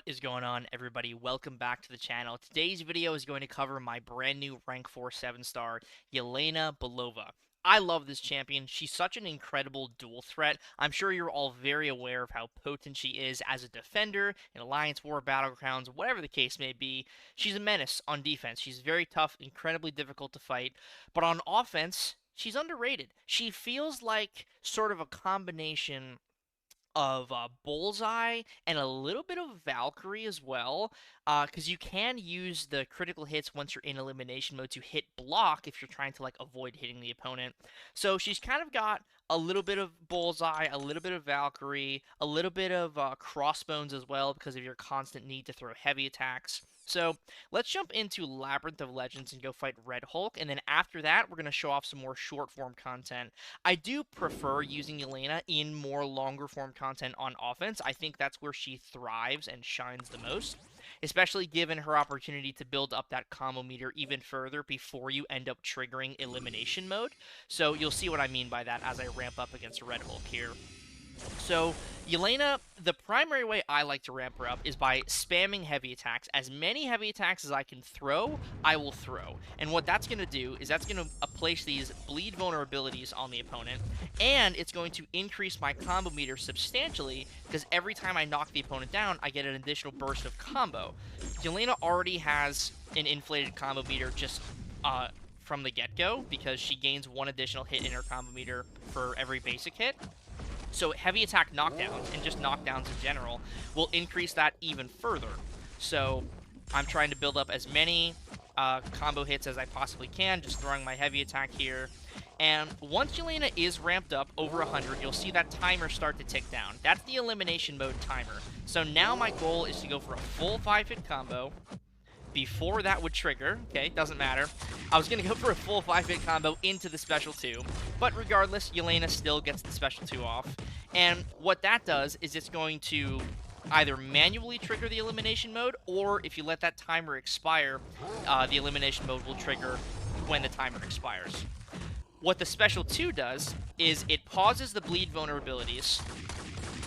is going on, everybody? Welcome back to the channel. Today's video is going to cover my brand new rank 4 7-star Yelena Belova. I love this champion. She's such an incredible dual threat. I'm sure you're all very aware of how potent she is as a defender in Alliance War, Battlegrounds, whatever the case may be. She's a menace on defense. She's very tough, incredibly difficult to fight. But on offense, she's underrated. She feels like sort of a combination of Bullseye and a little bit of Valkyrie as well, because you can use the critical hits once you're in elimination mode to hit block if you're trying to like avoid hitting the opponent. So she's kind of got a little bit of Bullseye, a little bit of Valkyrie, a little bit of Crossbones as well because of your constant need to throw heavy attacks. So let's jump into Labyrinth of Legends and go fight Red Hulk, and then after that, we're going to show off some more short-form content. I do prefer using Yelena in more longer-form content on offense. I think that's where she thrives and shines the most, especially given her opportunity to build up that combo meter even further before you end up triggering elimination mode. So you'll see what I mean by that as I ramp up against Red Hulk here. So, Yelena, the primary way I like to ramp her up is by spamming heavy attacks. As many heavy attacks as I can throw, I will throw. And what that's going to do is that's going to place these bleed vulnerabilities on the opponent, and it's going to increase my combo meter substantially, because every time I knock the opponent down, I get an additional burst of combo. Yelena already has an inflated combo meter just from the get-go, because she gains one additional hit in her combo meter for every basic hit. So heavy attack knockdowns, and just knockdowns in general, will increase that even further. So I'm trying to build up as many combo hits as I possibly can, just throwing my heavy attack here. And once Yelena is ramped up over 100, you'll see that timer start to tick down. That's the elimination mode timer. So now my goal is to go for a full 5-hit combo before that would trigger. Okay, doesn't matter. I was going to go for a full 5-hit combo into the special 2, but regardless, Yelena still gets the special 2 off. And what that does is it's going to either manually trigger the elimination mode, or if you let that timer expire, the elimination mode will trigger when the timer expires. What the special 2 does is it pauses the bleed vulnerabilities,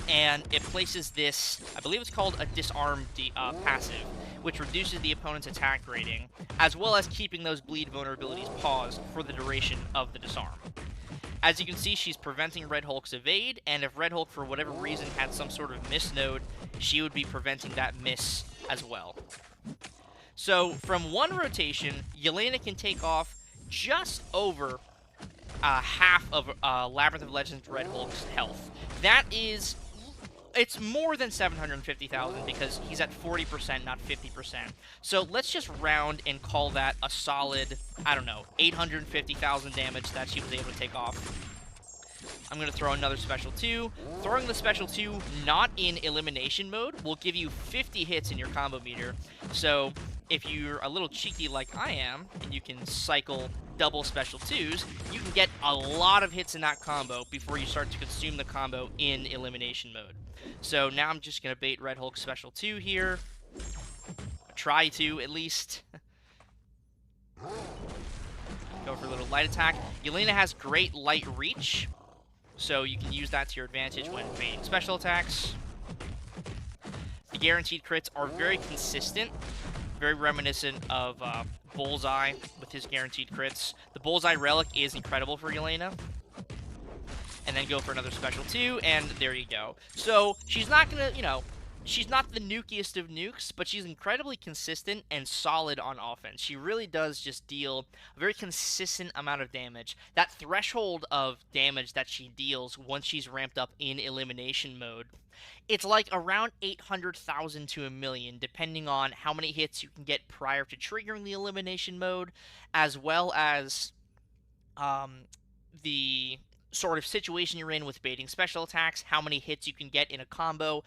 and it places this, I believe it's called a disarm passive, which reduces the opponent's attack rating, as well as keeping those bleed vulnerabilities paused for the duration of the disarm. As you can see, she's preventing Red Hulk's evade, and if Red Hulk, for whatever reason, had some sort of miss node, she would be preventing that miss as well. So, from one rotation, Yelena can take off just over half of Labyrinth of Legends Red Hulk's health. That is... It's more than 750,000 because he's at 40%, not 50%. So let's just round and call that a solid, I don't know, 850,000 damage that she was able to take off. I'm going to throw another special 2. Throwing the special 2 not in elimination mode will give you 50 hits in your combo meter. So if you're a little cheeky like I am, and you can cycle double special 2s, you can get a lot of hits in that combo before you start to consume the combo in elimination mode. So now I'm just going to bait Red Hulk special 2 here. Try to, at least. Go for a little light attack. Yelena has great light reach, so you can use that to your advantage when baiting special attacks. The guaranteed crits are very consistent, very reminiscent of Bullseye with his guaranteed crits. The Bullseye relic is incredible for Yelena. And then go for another special 2, and there you go. So, she's not gonna, she's not the nukiest of nukes, but she's incredibly consistent and solid on offense. She really does just deal a very consistent amount of damage. That threshold of damage that she deals once she's ramped up in elimination mode, it's like around 800,000 to 1,000,000, depending on how many hits you can get prior to triggering the elimination mode, as well as the sort of situation you're in with baiting special attacks, how many hits you can get in a combo,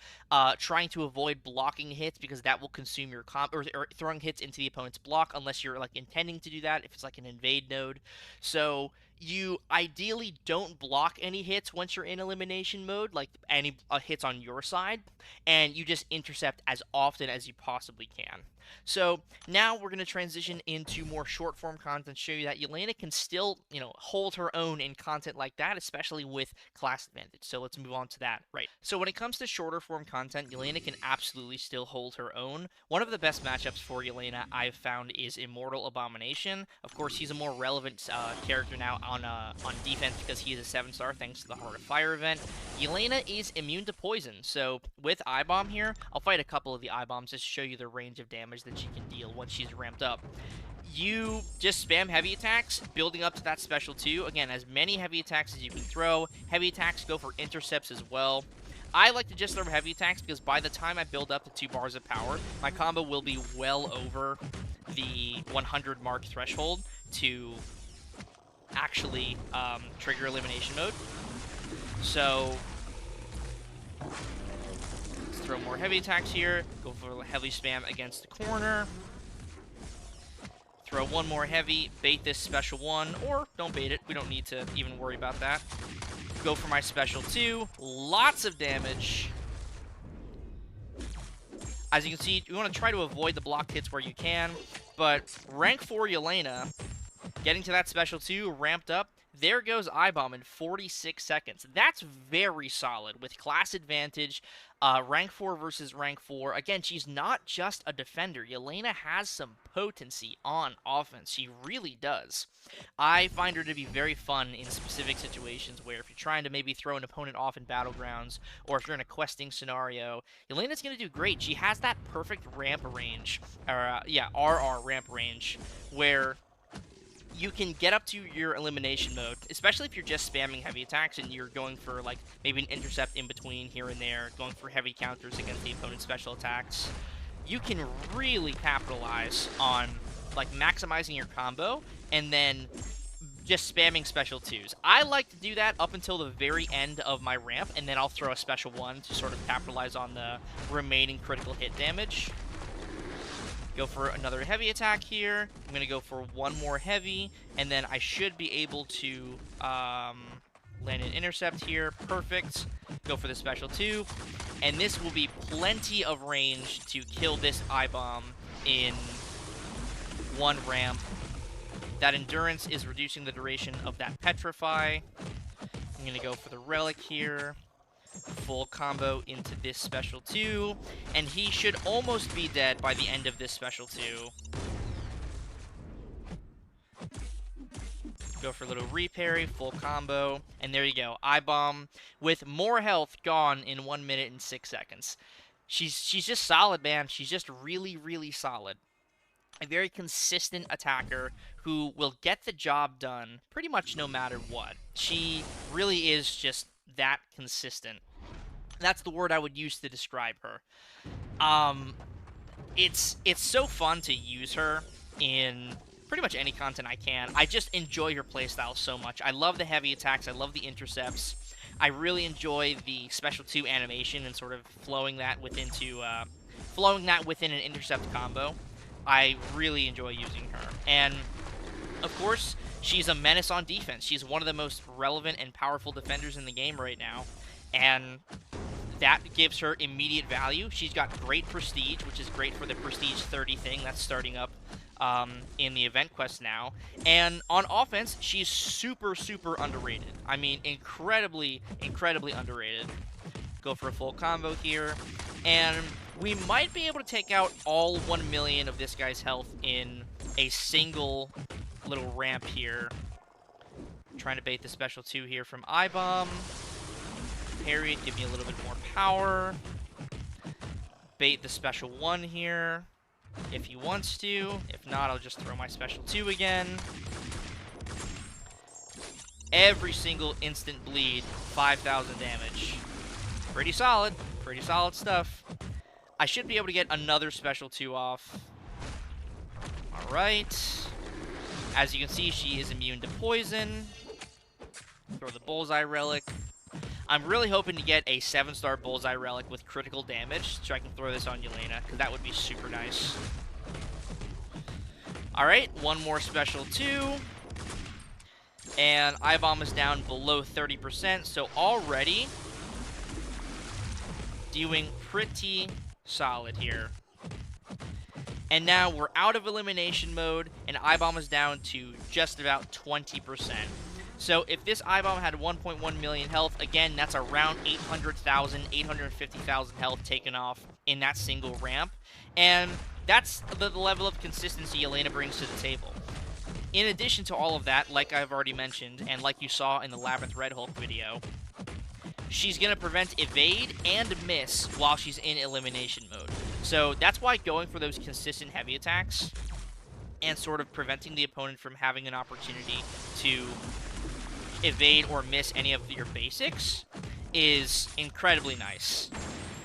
trying to avoid blocking hits because that will consume your combo, or throwing hits into the opponent's block unless you're like intending to do that if it's like an invade node. So you ideally don't block any hits once you're in elimination mode, like any hits on your side, and you just intercept as often as you possibly can. So now we're going to transition into more short form content, show you that Yelena can still, hold her own in content like that, especially with class advantage. So let's move on to that. Right. So when it comes to shorter form content, Yelena can absolutely still hold her own. One of the best matchups for Yelena I've found is Immortal Abomination. Of course, he's a more relevant character now on defense because he is a 7-star thanks to the Heart of Fire event. Yelena is immune to poison, so with I-Bomb here, I'll fight a couple of the I-Bombs just to show you the range of damage that she can deal once she's ramped up. You just spam heavy attacks, building up to that special 2. Again, as many heavy attacks as you can throw. Heavy attacks go for intercepts as well. I like to just throw heavy attacks because by the time I build up to 2 bars of power, my combo will be well over the 100 mark threshold to actually trigger elimination mode. So let's throw more heavy attacks here. Go for heavy spam against the corner. Throw one more heavy, bait this special 1, or don't bait it. We don't need to even worry about that. Go for my special 2. Lots of damage. As you can see, you want to try to avoid the block hits where you can, but rank 4 Yelena, getting to that special 2, ramped up, there goes I-Bomb in 46 seconds. That's very solid with class advantage, rank 4 versus rank 4. Again, she's not just a defender. Yelena has some potency on offense. She really does. I find her to be very fun in specific situations where if you're trying to maybe throw an opponent off in Battlegrounds, or if you're in a questing scenario, Yelena's going to do great. She has that perfect ramp range, or RR ramp range, where you can get up to your elimination mode, especially if you're just spamming heavy attacks and you're going for, like, maybe an intercept in between here and there, going for heavy counters against the opponent's special attacks. You can really capitalize on, like, maximizing your combo and then just spamming special 2s. I like to do that up until the very end of my ramp, and then I'll throw a special 1 to sort of capitalize on the remaining critical hit damage. Go for another heavy attack here. I'm going to go for 1 more heavy, and then I should be able to land an intercept here. Perfect. Go for the special 2, and this will be plenty of range to kill this I-Bomb in 1 ramp. That endurance is reducing the duration of that petrify. I'm going to go for the relic here. Full combo into this special 2, and he should almost be dead by the end of this special 2. Go for a little reparry, full combo, and there you go. I-Bomb with more health gone in 1 minute and 6 seconds. She's just solid, man. She's just really, really solid. A very consistent attacker who will get the job done pretty much no matter what. She really is just that consistent. That's the word I would use to describe her. It's so fun to use her in pretty much any content I can. I just enjoy her playstyle so much. I love the heavy attacks. I love the intercepts. I really enjoy the special 2 animation and sort of flowing that within an intercept combo. I really enjoy using her. And of course, she's a menace on defense. She's one of the most relevant and powerful defenders in the game right now. And that gives her immediate value. She's got great prestige, which is great for the prestige 30 thing that's starting up in the event quest now. And on offense, she's super, super underrated. I mean, incredibly, incredibly underrated. Go for a full combo here. And we might be able to take out all 1 million of this guy's health in a single little ramp here. I'm trying to bait the special 2 here from I-Bomb. Parry it, give me a little bit more power. Bait the special 1 here if he wants to. If not, I'll just throw my special 2 again. Every single instant bleed, 5,000 damage. Pretty solid stuff. I should be able to get another special 2 off. Alright. As you can see, she is immune to poison. Throw the Bullseye Relic. I'm really hoping to get a 7-star Bullseye Relic with critical damage, so I can throw this on Yelena, because that would be super nice. Alright, 1 more special 2. And I-Bomb is down below 30%, so already doing pretty solid here. And now we're out of elimination mode, and I-Bomb is down to just about 20%. So if this I-Bomb had 1.1 million health, again, that's around 800,000, 850,000 health taken off in that single ramp. And that's the level of consistency Yelena brings to the table. In addition to all of that, like I've already mentioned, and like you saw in the Labyrinth Red Hulk video, she's going to prevent evade and miss while she's in elimination mode. So that's why going for those consistent heavy attacks and sort of preventing the opponent from having an opportunity to evade or miss any of your basics is incredibly nice.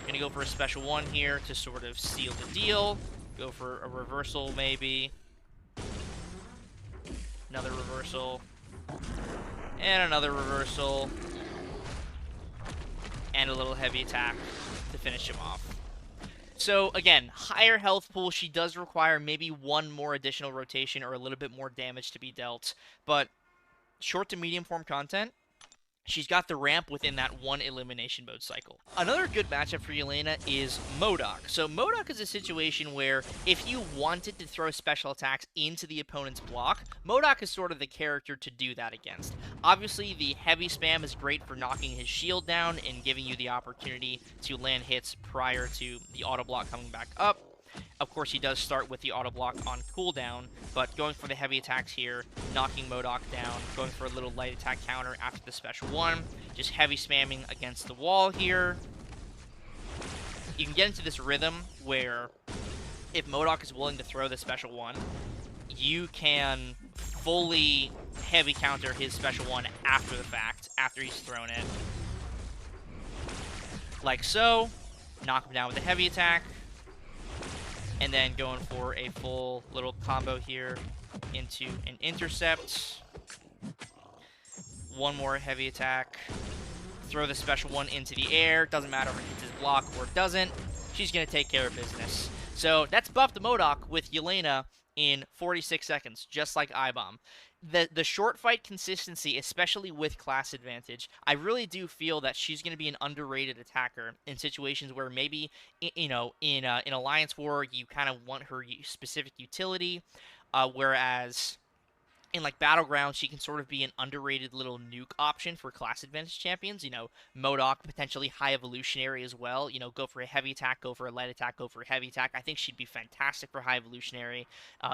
Gonna go for a special one here to sort of seal the deal. Go for a reversal maybe. Another reversal. And another reversal. And a little heavy attack to finish him off. So, again, higher health pool. She does require maybe one more additional rotation or a little bit more damage to be dealt. But short to medium form content, she's got the ramp within that one elimination mode cycle. Another good matchup for Yelena is MODOK. So MODOK is a situation where if you wanted to throw special attacks into the opponent's block, MODOK is sort of the character to do that against. Obviously, the heavy spam is great for knocking his shield down and giving you the opportunity to land hits prior to the auto block coming back up. Of course, he does start with the auto block on cooldown, but going for the heavy attacks here, knocking MODOK down, going for a little light attack counter after the special one, just heavy spamming against the wall here. You can get into this rhythm where if MODOK is willing to throw the special one, you can fully heavy counter his special one after the fact, after he's thrown it. Like so. Knock him down with a heavy attack. And then going for a full little combo here into an intercept. One more heavy attack. Throw the special one into the air. Doesn't matter if it hits his block or it doesn't. She's going to take care of business. So that's buff to MODOK with Yelena in 46 seconds, just like I-Bomb. The short fight consistency, especially with class advantage, I really do feel that she's going to be an underrated attacker in situations where maybe, you know, in Alliance War, you kind of want her specific utility, whereas in like Battlegrounds, she can sort of be an underrated little nuke option for class advantage champions. You know, MODOK, potentially high evolutionary as well. You know, go for a heavy attack, go for a light attack, go for a heavy attack. I think she'd be fantastic for high evolutionary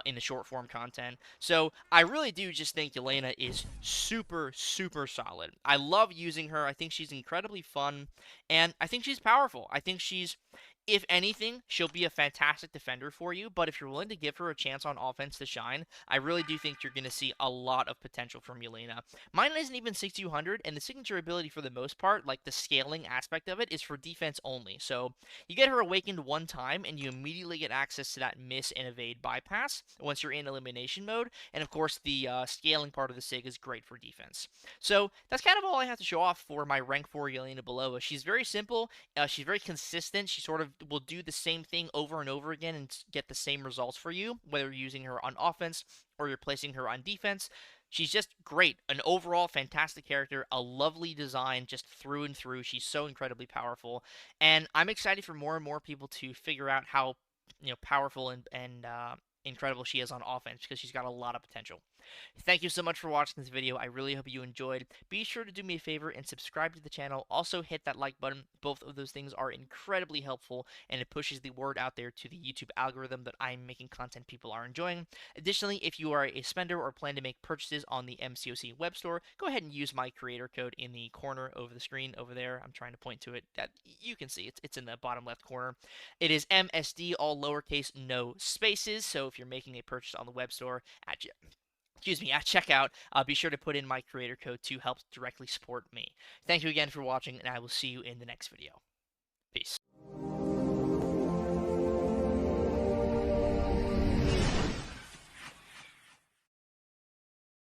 in the short form content. So I really do just think Yelena is super, super solid. I love using her. I think she's incredibly fun, and I think she's powerful. I think she's, if anything, she'll be a fantastic defender for you, but if you're willing to give her a chance on offense to shine, I really do think you're going to see a lot of potential from Yelena. Mine isn't even 6200, and the signature ability for the most part, like the scaling aspect of it, is for defense only. So you get her awakened one time, and you immediately get access to that miss and evade bypass once you're in elimination mode, and of course the scaling part of the sig is great for defense. So that's kind of all I have to show off for my rank 4 Yelena Belova. She's very simple, she's very consistent, she sort of will do the same thing over and over again and get the same results for you, whether you're using her on offense or you're placing her on defense. She's just great. An overall fantastic character, a lovely design just through and through. She's so incredibly powerful, and I'm excited for more and more people to figure out how, you know, powerful and incredible she is on offense, because she's got a lot of potential. Thank you so much for watching this video. I really hope you enjoyed. Be sure to do me a favor and subscribe to the channel. Also hit that like button. Both of those things are incredibly helpful, and it pushes the word out there to the YouTube algorithm that I'm making content people are enjoying. Additionally, if you are a spender or plan to make purchases on the MCOC web store, go ahead and use my creator code in the corner over the screen over there. I'm trying to point to it. That you can see it's in the bottom left corner. It is MSD, all lowercase, no spaces. So if you're making a purchase on the web store at checkout, be sure to put in my creator code to help directly support me. Thank you again for watching, and I will see you in the next video. Peace.